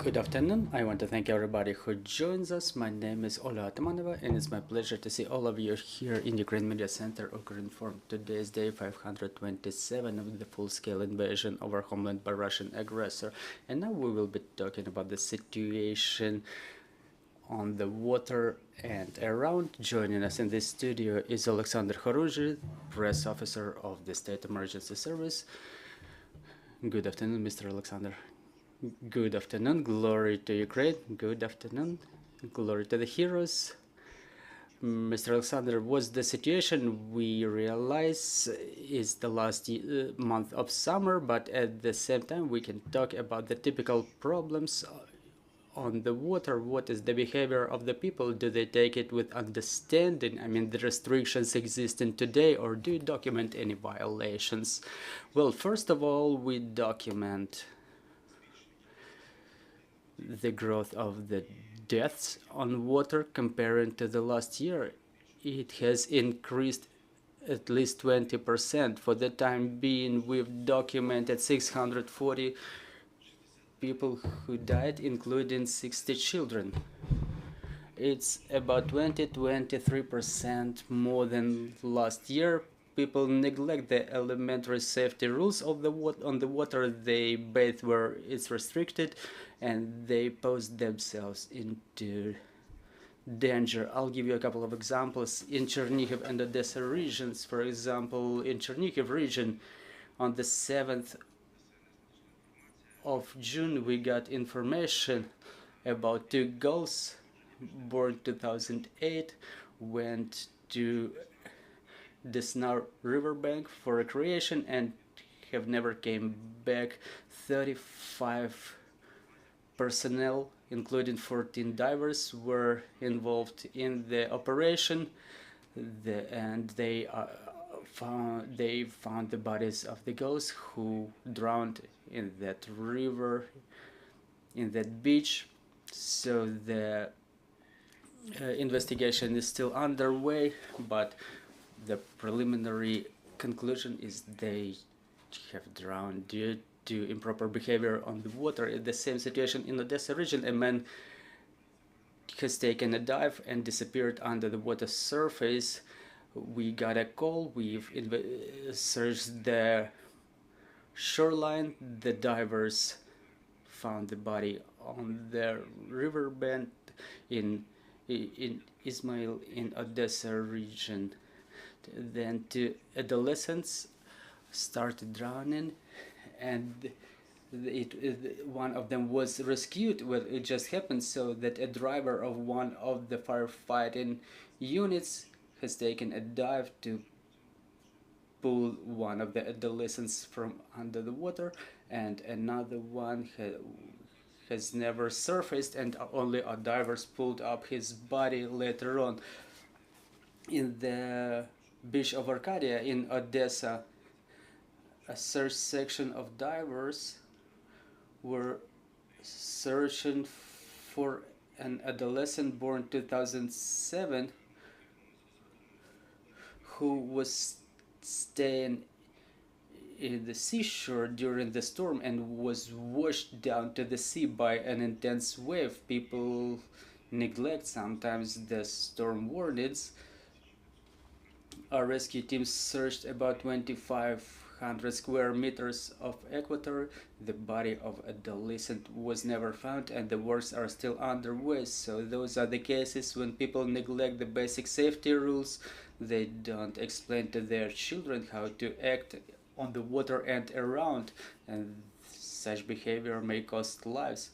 Good afternoon. I want to thank everybody who joins us. My name is Oleksandr, and it's my pleasure to see all of you here in the Ukraine Media Center of Ukrinform. Today is day 527 of the full-scale invasion of our homeland by Russian aggressor. And now we will be talking about the situation on the water and around. Joining us in this studio is Oleksandr Khorunzhyy, press officer of the State Emergency Service. Good afternoon, Mr. Oleksandr. Good afternoon, glory to Ukraine. Good afternoon, glory to the heroes. Mr. Oleksandr, what's the situation? We realize is the last month of summer, but at the same time we can talk about the typical problems on the water. What is the behavior of the people? Do they take it with understanding? I mean, the restrictions existing today, or do you document any violations? Well, first of all, we document the growth of the deaths on water comparing to the last year. It has increased at least 20%. For the time being, we've documented 640 people who died, including 60 children. It's about 20-23% more than last year. People neglect the elementary safety rules of on the water they bathe where it's restricted, and they pose themselves into danger. I'll give you a couple of examples. In Chernihiv and Odessa regions, for example, in Chernihiv region, on the 7th of June, we got information about two girls born 2008 went to the Snar riverbank for recreation and have never came back. 35 personnel, including 14 divers, were involved in the operation, and they found the bodies of the girls who drowned in that river, in that beach. So the investigation is still underway, but the preliminary conclusion is they have drowned due to improper behavior on the water. In the same situation in Odessa region, a man has taken a dive and disappeared under the water surface. We got a call. We've searched the shoreline. The divers found the body on the riverbed in Ismail in Odessa region. Then two adolescents started drowning, and one of them was rescued. Well, it just happened so that a driver of one of the firefighting units has taken a dive to pull one of the adolescents from under the water, and another one has never surfaced, and only our divers pulled up his body later on. In the beach of Arcadia in Odessa, a search section of divers were searching for an adolescent born 2007 who was staying in the seashore during the storm and was washed down to the sea by an intense wave. People neglect sometimes the storm warnings. Our rescue team searched about 2,500 square meters of equator. The body of an adolescent was never found, and the works are still underway. So those are the cases when people neglect the basic safety rules. They don't explain to their children how to act on the water and around, and such behavior may cost lives.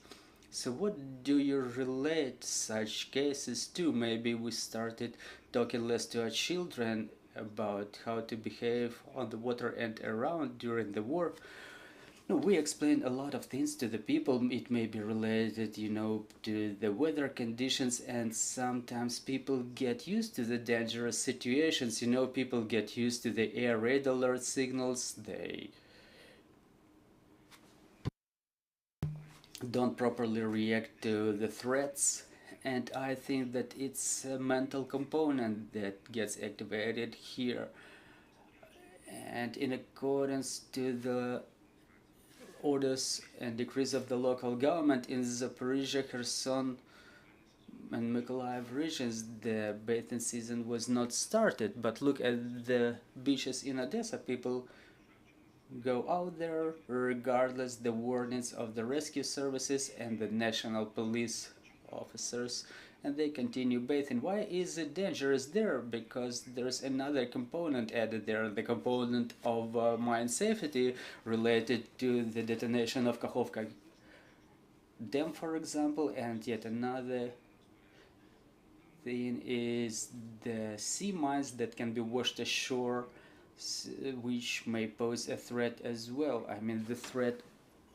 So what do you relate such cases to? Maybe we started talking less to our children about how to behave on the water and around during the war. No, we explain a lot of things to the people. It may be related, to the weather conditions, and sometimes people get used to the dangerous situations. People get used to the air raid alert signals. They don't properly react to the threats, and I think that it's a mental component that gets activated here. And in accordance to the orders and decrees of the local government in Zaporizhia, Kherson, and Mykolaiv regions, the bathing season was not started. But look at the beaches in Odessa. People go out there regardless the warnings of the rescue services and the national police officers, and they continue bathing. Why is it dangerous there? Because there's another component added there, the component of mine safety related to the detonation of Kakhovka Dam, for example, and yet another thing is the sea mines that can be washed ashore, which may pose a threat as well. I mean, the threat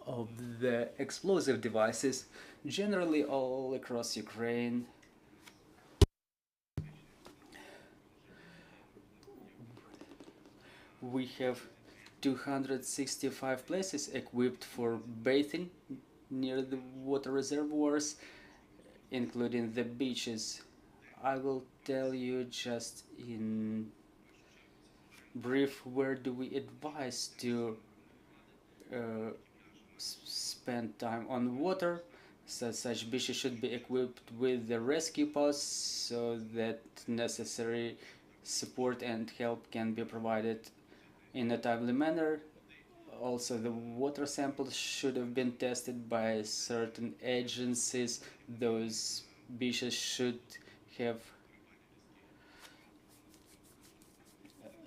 of the explosive devices generally all across Ukraine. We have 265 places equipped for bathing near the water reservoirs, including the beaches. I will tell you just in brief where do we advise to spend time on water. So such beaches should be equipped with the rescue pods so that necessary support and help can be provided in a timely manner. Also, the water samples should have been tested by certain agencies. Those beaches should have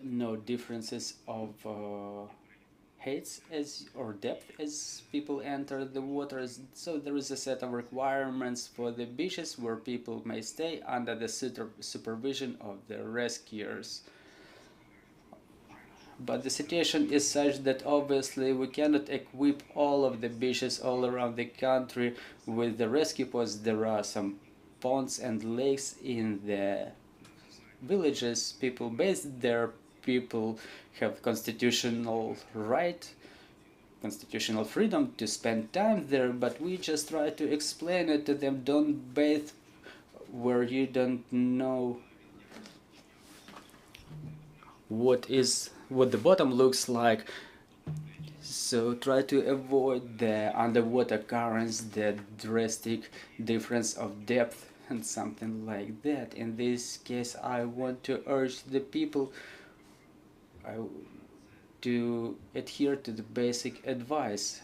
no differences of heights as or depth as people enter the waters. So there is a set of requirements for the beaches where people may stay under the supervision of the rescuers. But the situation is such that obviously we cannot equip all of the beaches all around the country with the rescue pods. There are some ponds and lakes in the villages. People based there, people have constitutional right, constitutional freedom to spend time there, but we just try to explain it to them. Don't bathe where you don't know what the bottom looks like. So try to avoid the underwater currents, the drastic difference of depth and something like that. In this case, I want to urge the people to adhere to the basic advice.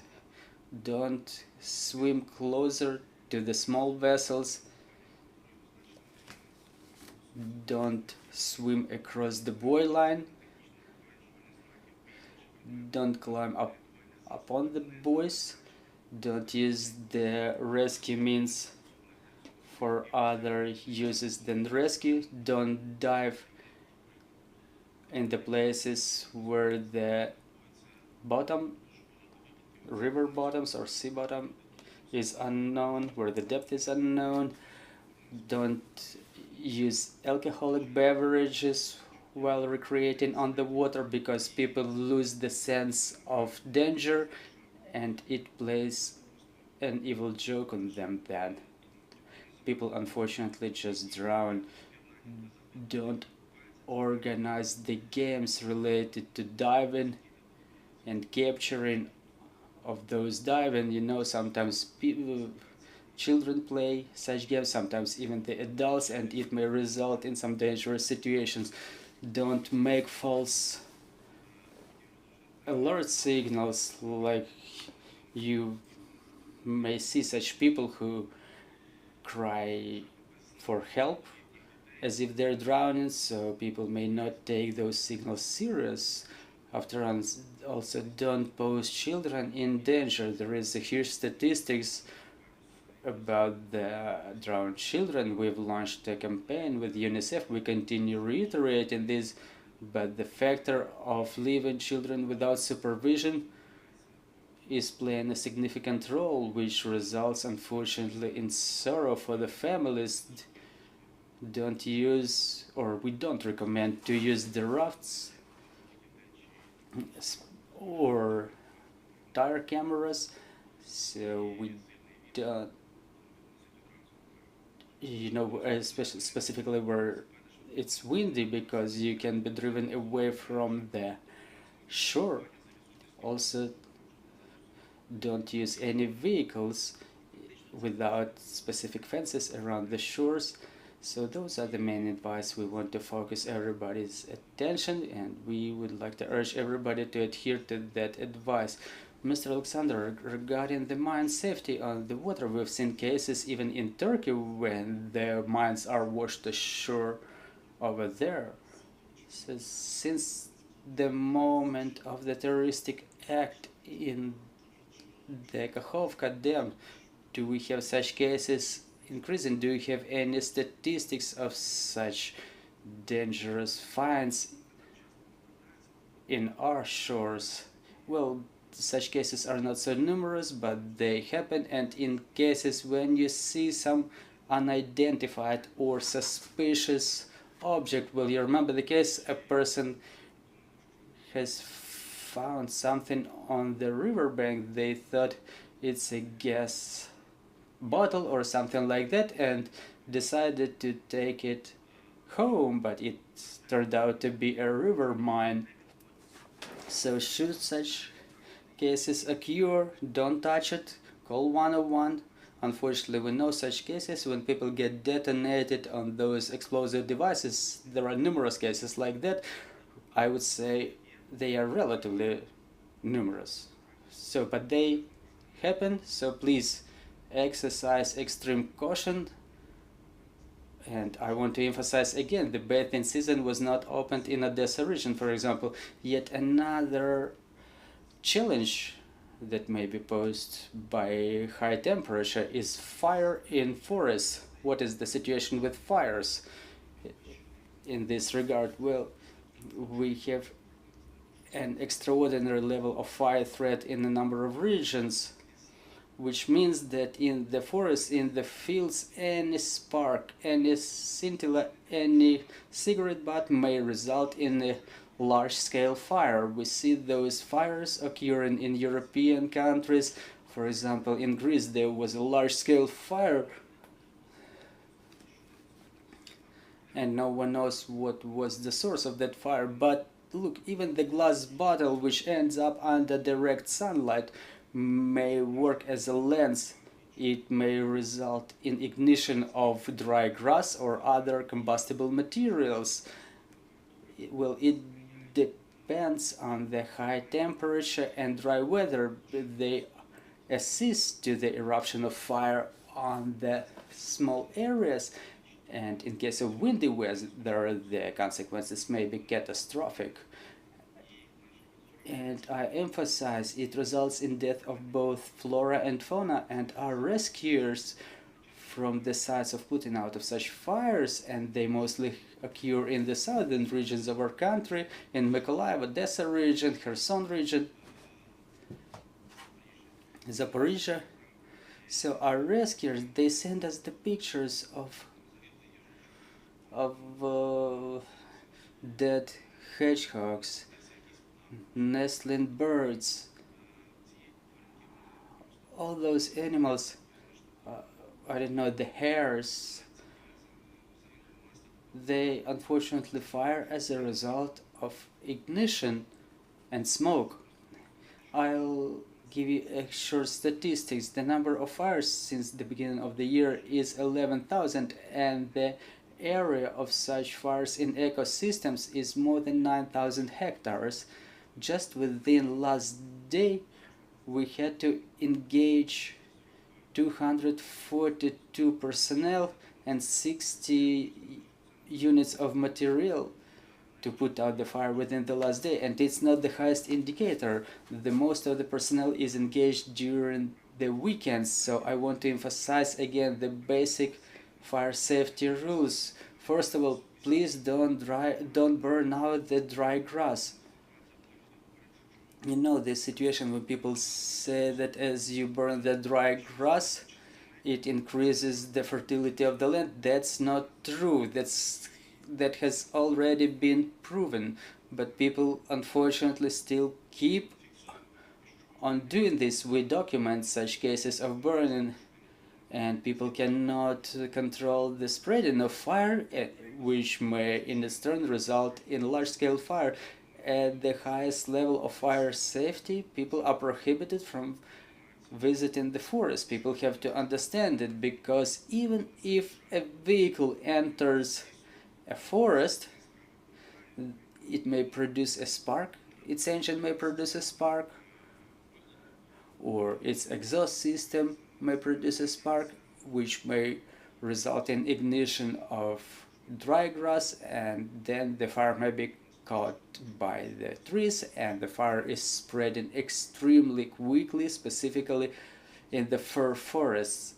Don't swim closer to the small vessels. Don't swim across the buoy line. Don't climb up on the buoys. Don't use the rescue means for other uses than rescue. Don't dive in the places where the bottom, river bottoms or sea bottom is unknown, where the depth is unknown. Don't use alcoholic beverages while recreating on the water, because people lose the sense of danger and it plays an evil joke on them then. People unfortunately just drown. Don't organize the games related to diving and capturing of those diving. You know, sometimes children play such games, sometimes even the adults, and it may result in some dangerous situations. Don't make false alert signals, like you may see such people who cry for help as if they're drowning, so people may not take those signals serious. After all, also don't pose children in danger. There is a huge statistics about the drowned children. We've launched a campaign with UNICEF. We continue reiterating this, but the factor of leaving children without supervision is playing a significant role, which results unfortunately in sorrow for the families. Don't use, or we don't recommend to use the rafts or tire cameras, so we don't, you know, especially specifically where it's windy, because you can be driven away from the shore. Also, don't use any vehicles without specific fences around the shores. So those are the main advice we want to focus everybody's attention, and we would like to urge everybody to adhere to that advice. Mr. Oleksandr, regarding the mine safety on the water, we've seen cases even in Turkey when the mines are washed ashore over there. So since the moment of the terroristic act in the Kakhovka Dam, do we have such cases increasing? Do you have any statistics of such dangerous finds in our shores? Well, such cases are not so numerous, but they happen, and in cases when you see some unidentified or suspicious object, well, you remember the case a person has found something on the riverbank. They thought it's a gas bottle or something like that and decided to take it home, but it turned out to be a river mine. So should such cases occur, don't touch it, call 101. Unfortunately, we know such cases when people get detonated on those explosive devices. There are numerous cases like that. I would say they are relatively numerous. So, but they happen, so please exercise extreme caution. And I want to emphasize again, the bathing season was not opened in Odessa region, for example. Yet another challenge that may be posed by high temperature is fire in forests. What is the situation with fires in this regard? Well, we have an extraordinary level of fire threat in a number of regions, which means that in the forests, in the fields, any spark, any scintilla, any cigarette butt may result in a large-scale fire. We see those fires occurring in European countries. For example, in Greece there was a large-scale fire and no one knows what was the source of that fire. But look, even the glass bottle which ends up under direct sunlight may work as a lens. It may result in ignition of dry grass or other combustible materials. Well, it depends on the high temperature and dry weather. They assist to the eruption of fire on the small areas, and in case of windy weather, the consequences may be catastrophic. And I emphasize it results in death of both flora and fauna, and our rescuers from the sites of putting out of such fires, and they mostly occur in the southern regions of our country, in Mykolaiv, Odessa region, Kherson region, Zaporizhia. So our rescuers, they send us the pictures of dead hedgehogs, nestling birds, all those animals, I don't know, the hares, they unfortunately fire as a result of ignition and smoke. I'll give you a short statistics. The number of fires since the beginning of the year is 11,000, and the area of such fires in ecosystems is more than 9,000 hectares. Just within last day, we had to engage 242 personnel and 60 units of material to put out the fire within the last day, and it's not the highest indicator. The most of the personnel is engaged during the weekends, so I want to emphasize again the basic fire safety rules. First of all, please don't burn out the dry grass. You know, this situation when people say that as you burn the dry grass, it increases the fertility of the land. That's not true. That has already been proven. But people unfortunately still keep on doing this. We document such cases of burning, and people cannot control the spreading of fire, which may in its turn result in large-scale fire. At the highest level of fire safety, people are prohibited from visiting the forest. People have to understand it, because even if a vehicle enters a forest, it may produce a spark, its engine may produce a spark, or its exhaust system may produce a spark, which may result in ignition of dry grass, and then the fire may be caught by the trees, and the fire is spreading extremely quickly, specifically in the fir forests.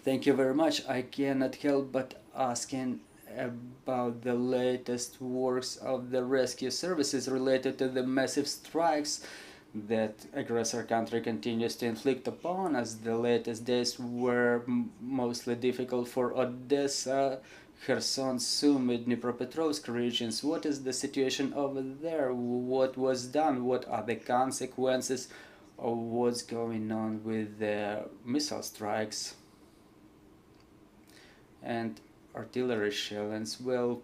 Thank you very much. I cannot help but asking about the latest works of the rescue services related to the massive strikes that aggressor country continues to inflict upon us. The latest days were mostly difficult for Odessa, Kherson, Sumy, Dnipropetrovsk regions. What is the situation over there? What was done? What are the consequences of what's going on with the missile strikes and artillery shellings? Well,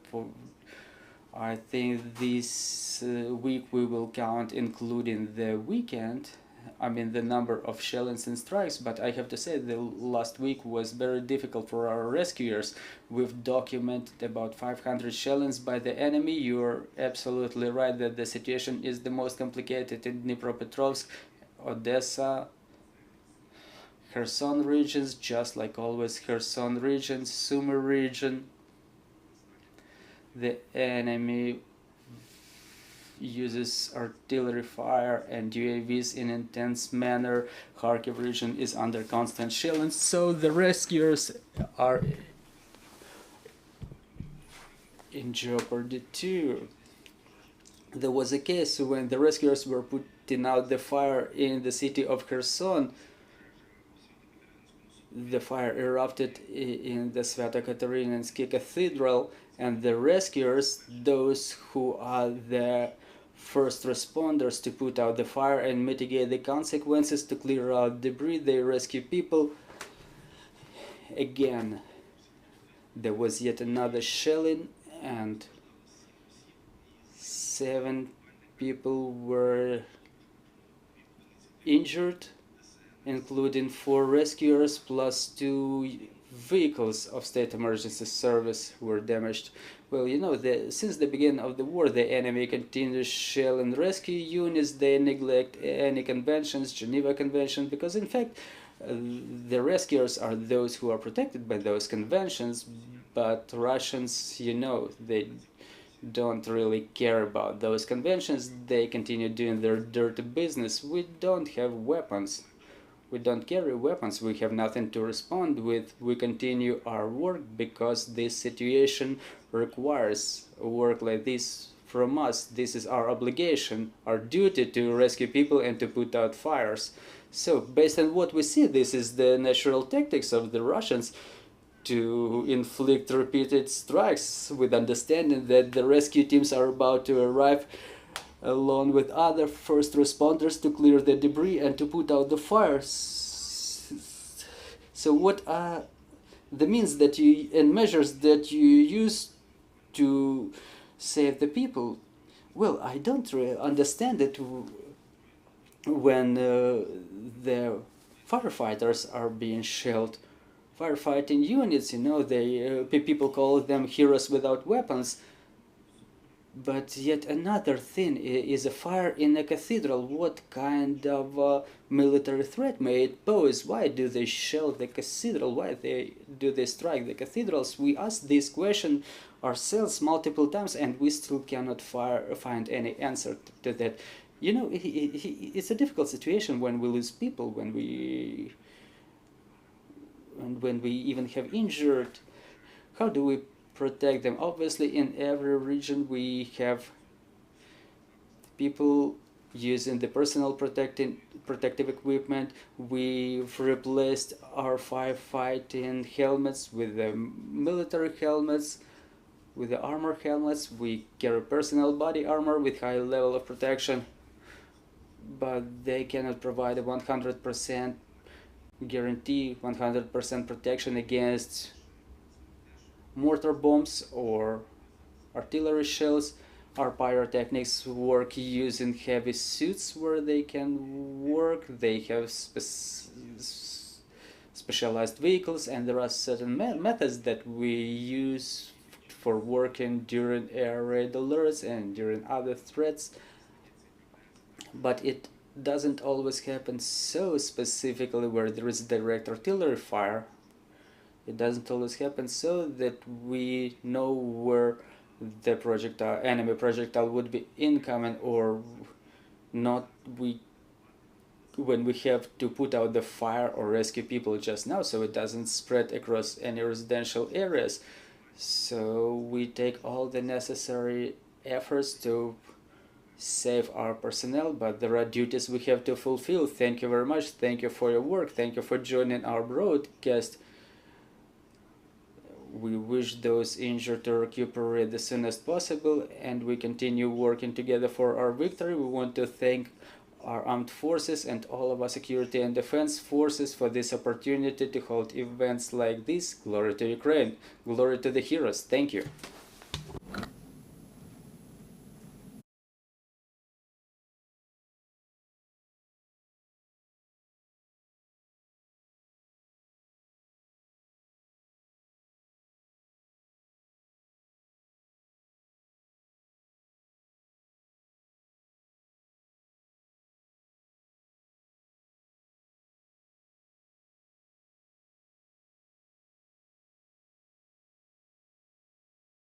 I think this week we will count, including the weekend, the number of shellings and strikes, but I have to say the last week was very difficult for our rescuers. We've documented about 500 shellings by the enemy. You're absolutely right that the situation is the most complicated in Dnipropetrovsk, Odessa, Kherson regions, just like always, Kherson region, Sumy region. The enemy uses artillery fire and UAVs in intense manner. Kharkiv region is under constant shelling, so the rescuers are in jeopardy too. There was a case when the rescuers were putting out the fire in the city of Kherson. The fire erupted in the Svato-Katerinsky Cathedral, and the rescuers, those who are the first responders to put out the fire and mitigate the consequences, to clear out debris, they rescue people. Again, there was yet another shelling, and 7 people were injured, including 4 rescuers plus 2 vehicles of state emergency service were damaged. Well, since the beginning of the war, the enemy continues shell and rescue units. They neglect any conventions, Geneva Convention, because in fact the rescuers are those who are protected by those conventions, but Russians, they don't really care about those conventions. They continue doing their dirty business. We don't have weapons. We don't carry weapons, we have nothing to respond with. We continue our work because this situation requires work like this from us. This is our obligation, our duty to rescue people and to put out fires. So, based on what we see, this is the natural tactics of the Russians to inflict repeated strikes with understanding that the rescue teams are about to arrive along with other first responders to clear the debris and to put out the fires. So what are the means that and measures that you use to save the people? Well, I don't really understand it when the firefighters are being shelled. Firefighting units, people call them heroes without weapons. But yet another thing is a fire in a cathedral. What kind of military threat may it pose? Why do they shell the cathedral? Why do they strike the cathedrals? We asked this question ourselves multiple times, and we still cannot find any answer to that. It's a difficult situation when we lose people, when we even have injured. How do we protect them? Obviously, in every region we have people using the personal protective equipment. We've replaced our firefighting helmets with the military helmets, with the armor helmets. We carry personal body armor with high level of protection, but they cannot provide a 100% guarantee, 100% protection against mortar bombs or artillery shells. Our pyrotechnics work using heavy suits where they can work. They have specialized vehicles, and there are certain methods that we use for working during air raid alerts and during other threats. But it doesn't always happen so specifically where there is direct artillery fire. It doesn't always happen so that we know where the projectile, enemy projectile would be incoming or not. When we have to put out the fire or rescue people just now, so it doesn't spread across any residential areas. So we take all the necessary efforts to save our personnel, but there are duties we have to fulfill. Thank you very much. Thank you for your work. Thank you for joining our broadcast. We wish those injured to recuperate as soon as possible, and we continue working together for our victory. We want to thank our armed forces and all of our security and defense forces for this opportunity to hold events like this. Glory to Ukraine. Glory to the heroes. Thank you.